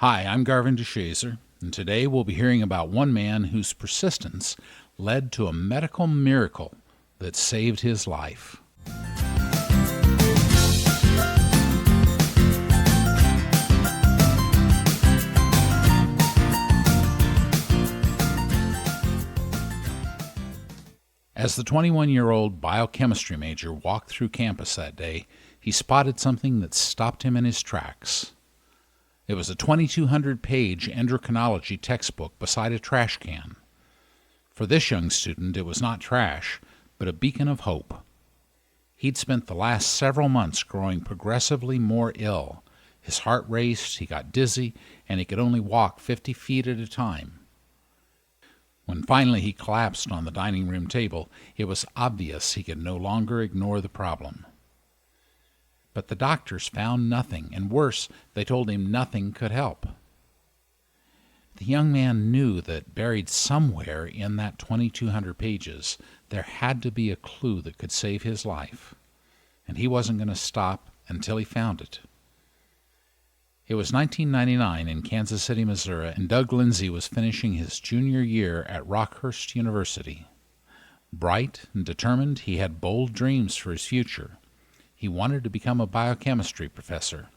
Hi, I'm Garvin DeShazer, and today we'll be hearing about one man whose persistence led to a medical miracle that saved his life. As the 21-year-old biochemistry major walked through campus that day, he spotted something that stopped him in his tracks. It was a 2,200-page endocrinology textbook beside a trash can. For this young student, it was not trash, but a beacon of hope. He'd spent the last several months growing progressively more ill. His heart raced, he got dizzy, and he could only walk 50 feet at a time. When finally he collapsed on the dining room table, it was obvious he could no longer ignore the problem. But the doctors found nothing, and worse, they told him nothing could help. The young man knew that buried somewhere in that 2,200 pages, there had to be a clue that could save his life, and he wasn't going to stop until he found it. It was 1999 in Kansas City, Missouri, and Doug Lindsay was finishing his junior year at Rockhurst University. Bright and determined, he had bold dreams for his future. He wanted to become a biochemistry professor,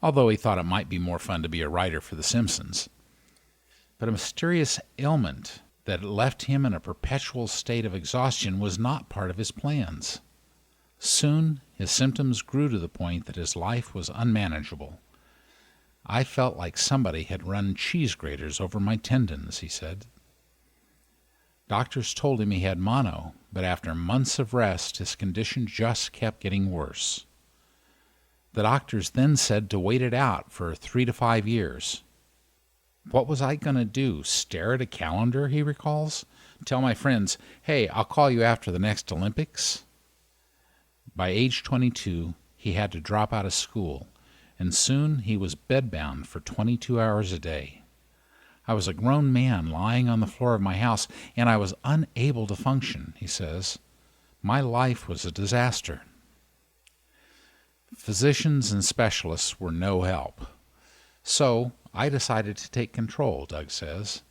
although he thought it might be more fun to be a writer for The Simpsons. But a mysterious ailment that left him in a perpetual state of exhaustion was not part of his plans. Soon, his symptoms grew to the point that his life was unmanageable. "I felt like somebody had run cheese graters over my tendons," he said. Doctors told him he had mono, but after months of rest, his condition just kept getting worse. The doctors then said to wait it out for 3 to 5 years. What was I going to do, stare at a calendar, he recalls? Tell my friends, hey, I'll call you after the next Olympics? By age 22, he had to drop out of school, and soon he was bedbound for 22 hours a day. I was a grown man lying on the floor of my house, and I was unable to function, he says. My life was a disaster. Physicians and specialists were no help. So I decided to take control, Doug says.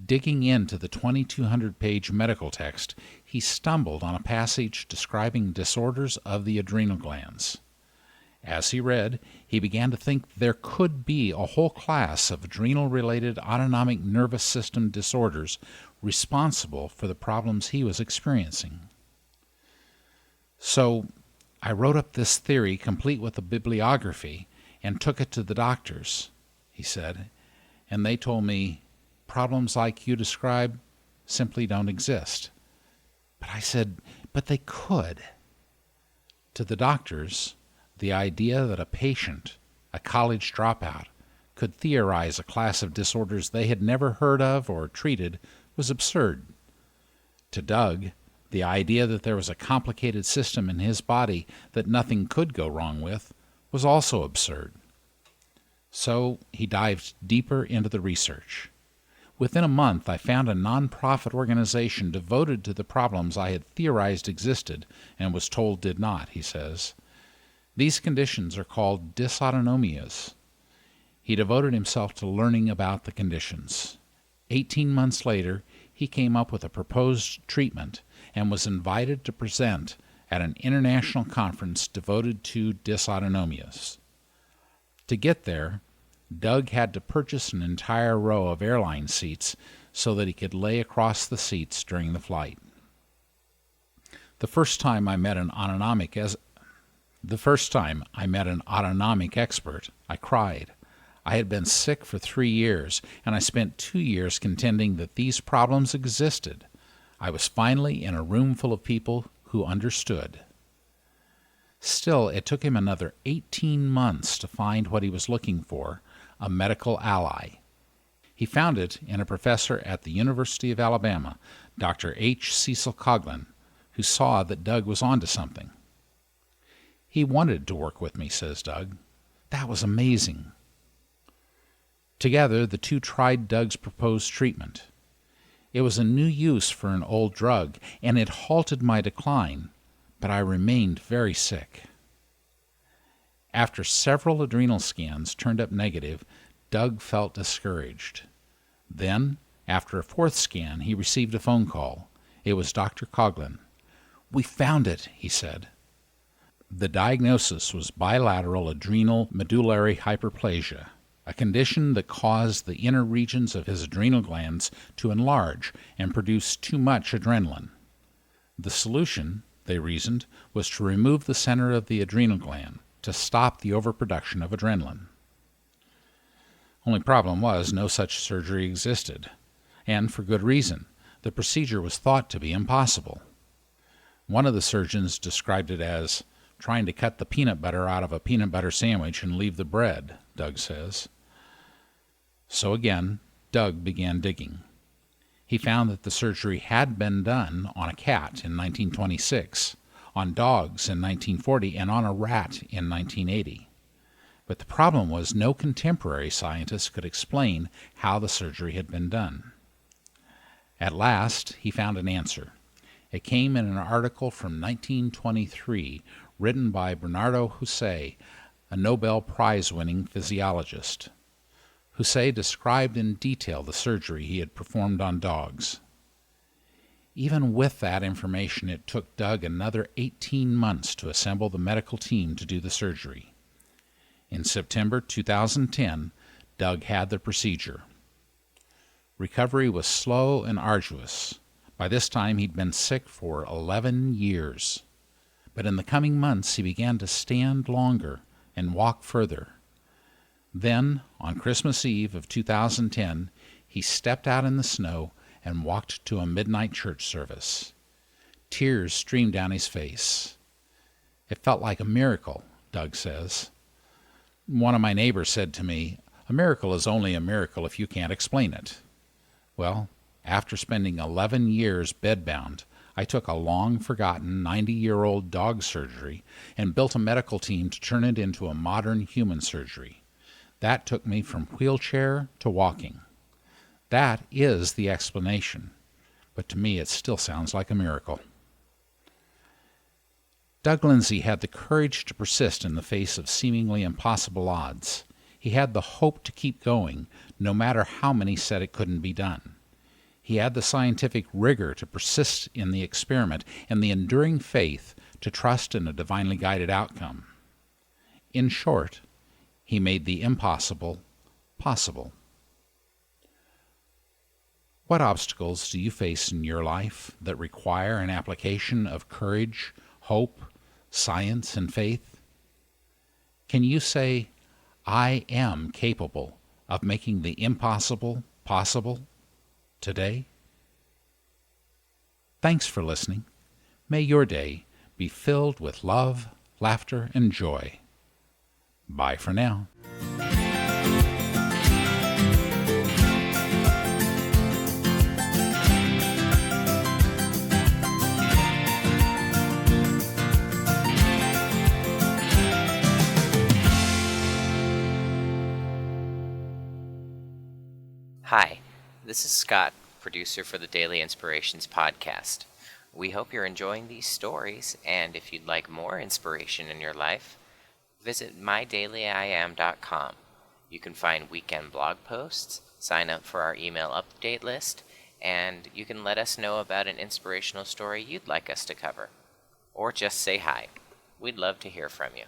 Digging into the 2,200-page medical text, he stumbled on a passage describing disorders of the adrenal glands. As he read, he began to think there could be a whole class of adrenal-related autonomic nervous system disorders responsible for the problems he was experiencing. So I wrote up this theory complete with a bibliography and took it to the doctors, he said, and they told me, problems like you describe simply don't exist. But I said, but they could. To the doctors, the idea that a patient, a college dropout, could theorize a class of disorders they had never heard of or treated was absurd. To Doug, the idea that there was a complicated system in his body that nothing could go wrong with was also absurd. So he dived deeper into the research. Within a month, I found a nonprofit organization devoted to the problems I had theorized existed and was told did not, he says. These conditions are called dysautonomias. He devoted himself to learning about the conditions. 18 months later, he came up with a proposed treatment and was invited to present at an international conference devoted to dysautonomias. To get there, Doug had to purchase an entire row of airline seats so that he could lay across the seats during the flight. The first time I met an autonomic expert, I cried. I had been sick for 3 years, and I spent 2 years contending that these problems existed. I was finally in a room full of people who understood. Still, it took him another 18 months to find what he was looking for, a medical ally. He found it in a professor at the University of Alabama, Dr. H. Cecil Coughlin, who saw that Doug was onto something. He wanted to work with me, says Doug. That was amazing. Together, the two tried Doug's proposed treatment. It was a new use for an old drug, and it halted my decline, but I remained very sick. After several adrenal scans turned up negative, Doug felt discouraged. Then, after a fourth scan, he received a phone call. It was Dr. Coughlin. "We found it," he said. The diagnosis was bilateral adrenal medullary hyperplasia, a condition that caused the inner regions of his adrenal glands to enlarge and produce too much adrenaline. The solution, they reasoned, was to remove the center of the adrenal gland to stop the overproduction of adrenaline. Only problem was no such surgery existed, and for good reason. The procedure was thought to be impossible. One of the surgeons described it as trying to cut the peanut butter out of a peanut butter sandwich and leave the bread, Doug says. So again, Doug began digging. He found that the surgery had been done on a cat in 1926, on dogs in 1940, and on a rat in 1980. But the problem was no contemporary scientists could explain how the surgery had been done. At last, he found an answer. It came in an article from 1923 written by Bernardo Houssay, a Nobel Prize-winning physiologist. Houssay described in detail the surgery he had performed on dogs. Even with that information, it took Doug another 18 months to assemble the medical team to do the surgery. In September 2010, Doug had the procedure. Recovery was slow and arduous. By this time, he'd been sick for 11 years. But in the coming months, he began to stand longer and walk further. Then, on Christmas Eve of 2010, he stepped out in the snow and walked to a midnight church service. Tears streamed down his face. It felt like a miracle, Doug says. One of my neighbors said to me, "A miracle is only a miracle if you can't explain it." Well, after spending 11 years bedbound, I took a long-forgotten 90-year-old dog surgery and built a medical team to turn it into a modern human surgery. That took me from wheelchair to walking. That is the explanation, but to me it still sounds like a miracle. Doug Lindsay had the courage to persist in the face of seemingly impossible odds. He had the hope to keep going, no matter how many said it couldn't be done. He had the scientific rigor to persist in the experiment and the enduring faith to trust in a divinely guided outcome. In short, he made the impossible possible. What obstacles do you face in your life that require an application of courage, hope, science, and faith? Can you say, "I am capable of making the impossible possible" today? Thanks for listening. May your day be filled with love, laughter, and joy. Bye for now. Hi, this is Scott, producer for the Daily Inspirations podcast. We hope you're enjoying these stories, and if you'd like more inspiration in your life, visit mydailyim.com. You can find weekend blog posts, sign up for our email update list, and you can let us know about an inspirational story you'd like us to cover. Or just say hi. We'd love to hear from you.